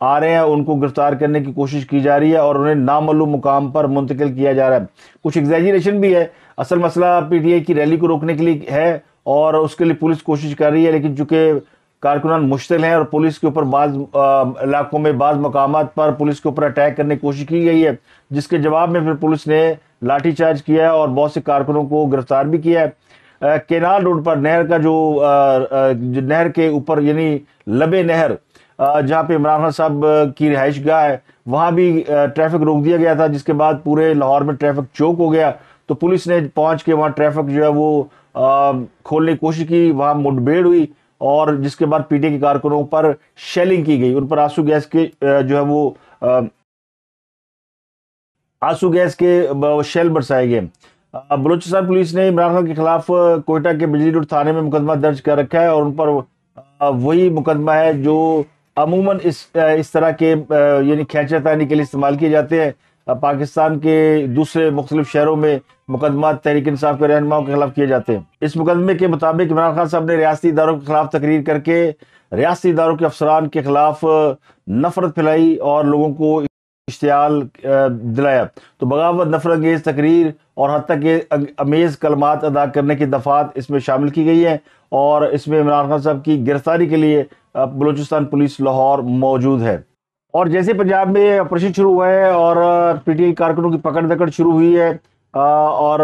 آ رہے ہیں ان کو گرفتار کرنے کی کوشش کی جا رہی ہے اور انہیں نامعلوم مقام پر منتقل کیا جا رہا ہے. کچھ ایگزیجریشن بھی ہے. اصل مسئلہ پی ٹی آئی کی ریلی کو روکنے کے لیے ہے اور اس کے لیے پولیس کوشش کر رہی ہے, لیکن چونکہ کارکنان مشتعل ہیں اور پولیس کے اوپر بعض علاقوں میں بعض مقامات پر پولیس کے اوپر اٹیک کرنے کی کوشش کی گئی ہے, جس کے جواب میں پھر پولیس نے لاٹھی چارج کیا ہے اور بہت سے کارکنوں کو گرفتار بھی کیا ہے. کینال روڈ پر نہر کا جو نہر کے اوپر یعنی لبے نہر جہاں پہ عمران خان صاحب کی رہائش گاہ ہے وہاں بھی ٹریفک روک دیا گیا تھا, جس کے بعد پورے لاہور میں ٹریفک چوک ہو گیا. تو پولیس نے پہنچ کے وہاں ٹریفک جو ہے وہ کھولنے کی کوشش کی, وہاں مٹبھیڑ ہوئی اور جس کے بعد پی ٹی آئی کے کارکنوں پر شیلنگ کی گئی, ان پر آنسو گیس کے جو ہے وہ آنسو گیس کے شیل برسائے گئے. بلوچستان پولیس نے عمران خان کے خلاف کوئٹہ کے بجلی روڈ تھانے میں مقدمہ درج کر رکھا ہے اور ان پر وہی مقدمہ ہے جو عموماً اس طرح کے یعنی کھینچا تانی کے لیے استعمال کیے جاتے ہیں. پاکستان کے دوسرے مختلف شہروں میں مقدمات تحریک انصاف کے رہنماؤں کے خلاف کیے جاتے ہیں. اس مقدمے کے مطابق عمران خان صاحب نے ریاستی اداروں کے خلاف تقریر کر کے ریاستی اداروں کے افسران کے خلاف نفرت پھیلائی اور لوگوں کو اشتعال دلایا. تو بغاوت, نفرت انگیز تقریر اور حتیٰ کہ امیز کلمات ادا کرنے کی دفعات اس میں شامل کی گئی ہیں اور اس میں عمران خان صاحب کی گرفتاری کے لیے بلوچستان پولیس لاہور موجود ہے. اور جیسے پنجاب میں آپریشن شروع ہوا ہے اور پی ٹی آئی کارکنوں کی پکڑ دکڑ شروع ہوئی ہے اور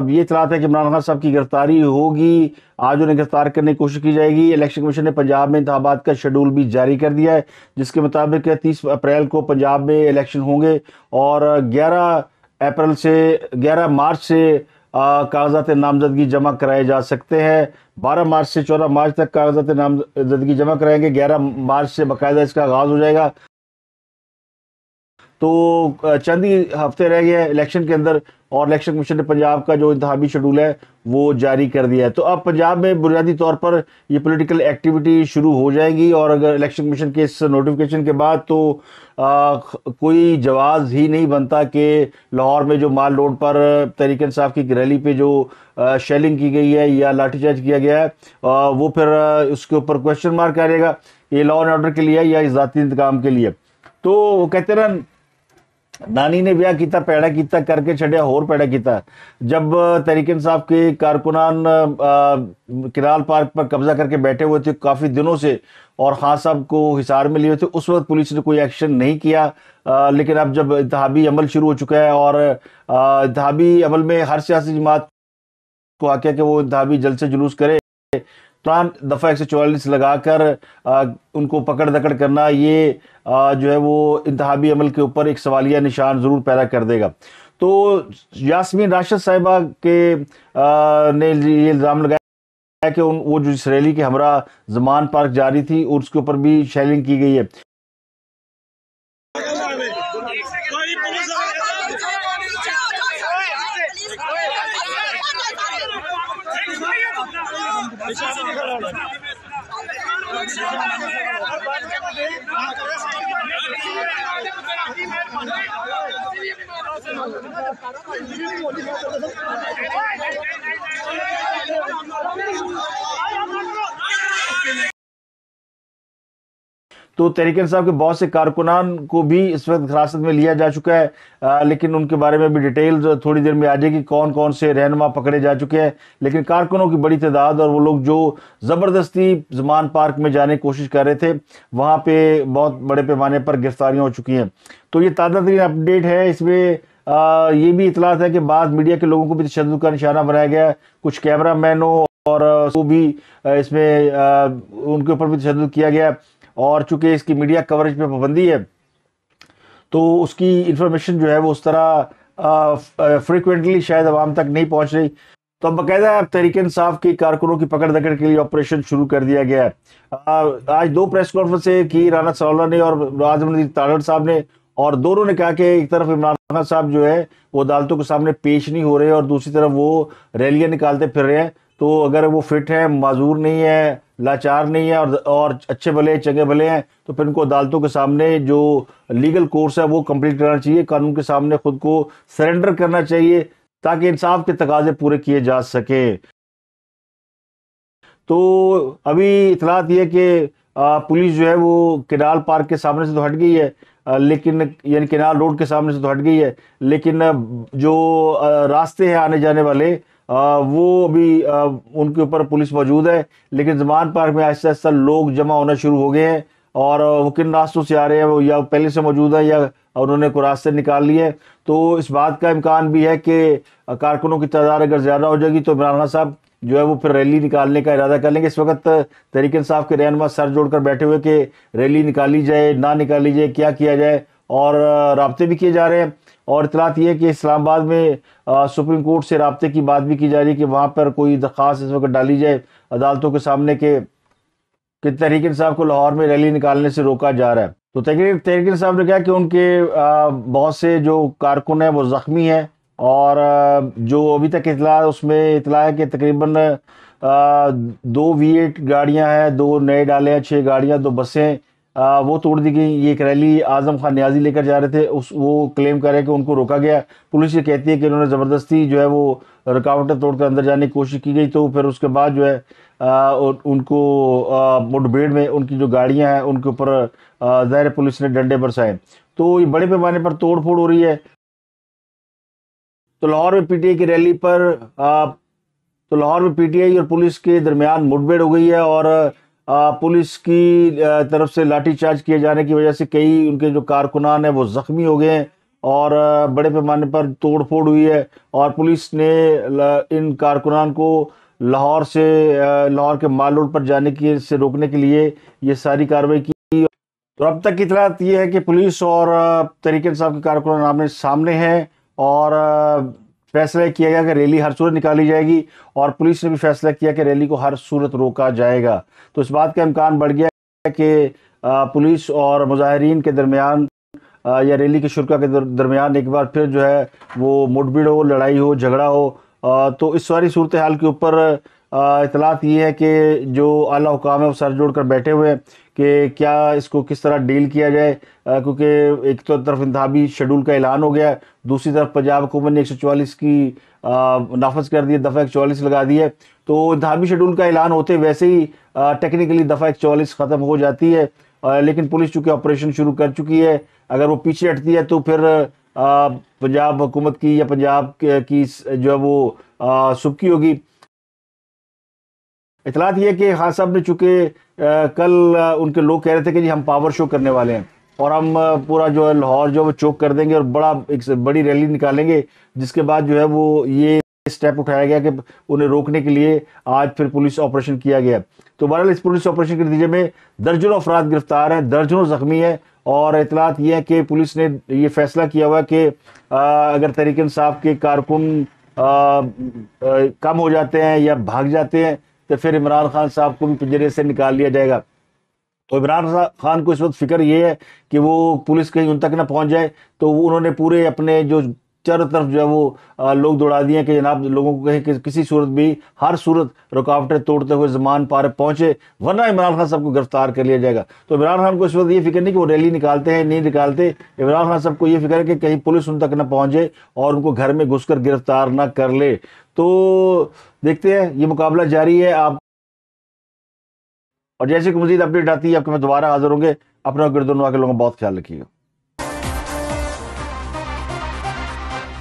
یہ اطلاعات ہے کہ عمران خان صاحب کی گرفتاری ہوگی, آج انہیں گرفتار کرنے کی کوشش کی جائے گی. الیکشن کمیشن نے پنجاب میں انتخابات کا شیڈول بھی جاری کر دیا ہے, جس کے مطابق 30 اپریل کو پنجاب میں الیکشن ہوں گے اور 11 مارچ سے کاغذات نامزدگی جمع کرائے جا سکتے ہیں. 12 مارچ سے 14 مارچ تک کاغذات نامزدگی جمع کرائیں گے. 11 مارچ سے باقاعدہ اس کا آغاز ہو جائے گا. تو چند ہی ہفتے رہ گئے الیکشن کے اندر اور الیکشن کمیشن نے پنجاب کا جو انتخابی شیڈول ہے وہ جاری کر دیا ہے. تو اب پنجاب میں بنیادی طور پر یہ پولیٹیکل ایکٹیویٹی شروع ہو جائے گی اور اگر الیکشن کمیشن کے اس نوٹیفیکیشن کے بعد تو کوئی جواز ہی نہیں بنتا کہ لاہور میں جو مال روڈ پر تحریک انصاف کی ریلی پہ جو شیلنگ کی گئی ہے یا لاٹھی چارج کیا گیا ہے وہ پھر اس کے اوپر کوشچن مارک آ جائے گا, یہ لا اینڈ آرڈر کے لیے یا ذاتی انتقام کے لیے. تو وہ کہتے ہیں نا نانی نے بیاہ کیتا پیڑا کیتا کر کے چھڑیا ہور پیڑا کیتا. جب تحریک انصاف کے کارکنان کنال پارک پر قبضہ کر کے بیٹھے ہوئے تھے کافی دنوں سے اور خان صاحب کو حصار میں لیے ہوئے تھے, اس وقت پولیس نے کوئی ایکشن نہیں کیا. لیکن اب جب انتخابی عمل شروع ہو چکا ہے اور انتخابی عمل میں ہر سیاسی جماعت کو آ کہ وہ انتخابی جلسے جلوس کرے, دفعہ 144 لگا کر ان کو پکڑ دکڑ کرنا یہ جو ہے وہ انتخابی عمل کے اوپر ایک سوالیہ نشان ضرور پیدا کر دے گا. تو یاسمین راشد صاحبہ کے نے یہ الزام لگایا کہ وہ جو اس ریلی کے ہمراہ زمان پارک جاری تھی اور اس کے اوپر بھی شیلنگ کی گئی ہے. تو تحریک انصاف کے بہت سے کارکنان کو بھی اس وقت حراست میں لیا جا چکا ہے, لیکن ان کے بارے میں بھی ڈیٹیلز تھوڑی دیر میں آ جائے گی کون کون سے رہنما پکڑے جا چکے ہیں. لیکن کارکنوں کی بڑی تعداد اور وہ لوگ جو زبردستی زمان پارک میں جانے کی کوشش کر رہے تھے وہاں پہ بہت بڑے پیمانے پر گرفتاریاں ہو چکی ہیں. تو یہ تازہ ترین اپڈیٹ ہے. اس میں یہ بھی اطلاعات ہے کہ بعض میڈیا کے لوگوں کو بھی تشدد کا نشانہ بنایا گیا ہے, کچھ کیمرہ مینوں اور وہ بھی اس میں ان کے اوپر بھی تشدد کیا گیا ہے. اور چونکہ اس کی میڈیا کوریج پہ پابندی ہے تو اس کی انفارمیشن جو ہے وہ اس طرح فریکوینٹلی شاید عوام تک نہیں پہنچ رہی. تو اب باقاعدہ تحریک انصاف کی کارکنوں کی پکڑ دکڑ کے لیے آپریشن شروع کر دیا گیا ہے. آج 2 پریس کانفرنسیں کی رانا ثناءاللہ نے اور اعظم ندیر تارڑ صاحب نے, اور دونوں نے کہا کہ ایک طرف عمران خان صاحب جو ہے وہ عدالتوں کے سامنے پیش نہیں ہو رہے اور دوسری طرف وہ ریلیاں نکالتے پھر رہے ہیں. تو اگر وہ فٹ ہیں, معذور نہیں ہے, لاچار نہیں ہے اور اچھے بھلے چنگے بھلے ہیں تو پھر ان کو عدالتوں کے سامنے جو لیگل کورس ہے وہ کمپلیٹ کرنا چاہیے, قانون کے سامنے خود کو سرنڈر کرنا چاہیے تاکہ انصاف کے تقاضے پورے کیے جا سکے. تو ابھی اطلاعات یہ کہ پولیس جو ہے وہ کینال پارک کے سامنے سے تو ہٹ گئی ہے، لیکن یعنی کینال روڈ کے سامنے سے تو ہٹ گئی ہے، لیکن جو راستے ہیں آنے جانے والے وہ ابھی ان کے اوپر پولیس موجود ہے، لیکن زمان پارک میں آہستہ آہستہ لوگ جمع ہونا شروع ہو گئے ہیں، اور وہ کن راستوں سے آ رہے ہیں، وہ یا پہلے سے موجود ہے یا انہوں نے کوئی راستے نکال لیے. تو اس بات کا امکان بھی ہے کہ کارکنوں کی تعداد اگر زیادہ ہو جائے گی تو عمران خان صاحب جو ہے وہ پھر ریلی نکالنے کا ارادہ کر لیں گے. اس وقت تحریک انصاف کے رہنما سر جوڑ کر بیٹھے ہوئے کہ ریلی نکالی جائے نہ نکالی جائے، کیا کیا جائے، اور رابطے بھی کیے جا رہے ہیں. اور اطلاعات یہ ہے کہ اسلام آباد میں سپریم کورٹ سے رابطے کی بات بھی کی جا رہی ہے کہ وہاں پر کوئی درخواست اس وقت ڈالی جائے عدالتوں کے سامنے کہ تحریک انصاف کو لاہور میں ریلی نکالنے سے روکا جا رہا ہے. تو تحریک انصاف نے کہا کہ ان کے بہت سے جو کارکن ہیں وہ زخمی ہیں، اور جو ابھی تک اطلاع اس میں اطلاع ہے کہ تقریباً 2 V8 گاڑیاں ہیں، 2 نئے ڈالے ہیں، 6 گاڑیاں، 2 بسیں وہ توڑ دی گئی. یہ ایک ریلی اعظم خان نیازی لے کر جا رہے تھے، وہ کلیم کر رہے ہیں کہ ان کو روکا گیا. پولیس یہ کہتی ہے کہ انہوں نے زبردستی جو ہے وہ رکاوٹیں توڑ کر اندر جانے کی کوشش کی گئی، تو پھر اس کے بعد جو ہے ان کو مڈ بھیڑ میں ان کی جو گاڑیاں ہیں ان کے اوپر ظاہر پولیس نے ڈنڈے برسائے. تو یہ بڑے پیمانے پر توڑ پھوڑ ہو رہی ہے. تو لاہور میں پی ٹی آئی کی ریلی پر تو لاہور میں پی ٹی آئی اور پولیس کے درمیان مڈ بھیڑ ہو گئی ہے، اور پولیس کی طرف سے لاٹھی چارج کیے جانے کی وجہ سے کئی ان کے جو کارکنان ہیں وہ زخمی ہو گئے ہیں، اور بڑے پیمانے پر توڑ پھوڑ ہوئی ہے. اور پولیس نے ان کارکنان کو لاہور کے مال روڈ پر جانے سے روکنے کے لیے یہ ساری کارروائی کی. تو اب تک کی اطلاعات یہ ہے کہ پولیس اور تحریک انصاف کے کارکنان آمنے سامنے ہیں، اور فیصلہ کیا گیا کہ ریلی ہر صورت نکالی جائے گی، اور پولیس نے بھی فیصلہ کیا کہ ریلی کو ہر صورت روکا جائے گا. تو اس بات کا امکان بڑھ گیا ہے کہ پولیس اور مظاہرین کے درمیان یا ریلی کے شرکا کے درمیان ایک بار پھر جو ہے وہ مڈ بھیڑ ہو، لڑائی ہو، جھگڑا ہو. تو اس ساری صورتحال کے اوپر اطلاعات یہ ہے کہ جو اعلیٰ حکام ہے وہ سر جوڑ کر بیٹھے ہوئے ہیں کہ کیا اس کو کس طرح ڈیل کیا جائے، کیونکہ ایک تو طرف انتخابی شیڈول کا اعلان ہو گیا ہے، دوسری طرف پنجاب حکومت نے 144 کی نافذ کر دی ہے، دفعہ 144 لگا دی ہے. تو انتخابی شیڈول کا اعلان ہوتے ویسے ہی ٹیکنیکلی دفعہ 144 ختم ہو جاتی ہے، لیکن پولیس چونکہ آپریشن شروع کر چکی ہے، اگر وہ پیچھے ہٹتی ہے تو پھر پنجاب حکومت کی یا پنجاب کی جو ہے وہ سبکی ہوگی. اطلاعات یہ ہے کہ خان صاحب نے چونکہ کل ان کے لوگ کہہ رہے تھے کہ جی ہم پاور شو کرنے والے ہیں، اور ہم پورا جو ہے لاہور جو ہے وہ چوک کر دیں گے، اور ایک بڑی ریلی نکالیں گے، جس کے بعد جو ہے وہ یہ سٹیپ اٹھایا گیا کہ انہیں روکنے کے لیے آج پھر پولیس آپریشن کیا گیا. تو بہرحال اس پولیس آپریشن کے نتیجے میں درجنوں افراد گرفتار ہیں، درجنوں زخمی ہیں، اور اطلاعات یہ ہے کہ پولیس نے یہ فیصلہ کیا ہوا ہے کہ اگر تحریک انصاف کے کارکن کم ہو جاتے ہیں یا بھاگ جاتے ہیں تو پھر عمران خان صاحب کو بھی پنجرے سے نکال لیا جائے گا. تو عمران خان کو اس وقت فکر یہ ہے کہ وہ پولیس کہیں ان تک نہ پہنچ جائے، تو انہوں نے پورے اپنے جو چاروں طرف جو ہے وہ لوگ دوڑا دیے ہیں کہ جناب لوگوں کو کہیں کہ کسی صورت بھی ہر صورت رکاوٹیں توڑتے ہوئے زمان پارک پہنچے، ورنہ عمران خان صاحب کو گرفتار کر لیا جائے گا. تو عمران خان کو اس وقت یہ فکر نہیں کہ وہ ریلی نکالتے ہیں نہیں نکالتے، عمران خان صاحب کو یہ فکر ہے کہ کہیں پولیس ان تک نہ پہنچے اور ان کو گھر میں گھس کر گرفتار نہ کر لے. تو دیکھتے ہیں، یہ مقابلہ جاری ہے. اور جیسے کہ مزید اپڈیٹ آتی ہے آپ کے میں دوبارہ حاضر ہوں گے. اپنا گردنوا کے لوگوں کا بہت خیال رکھیے گا.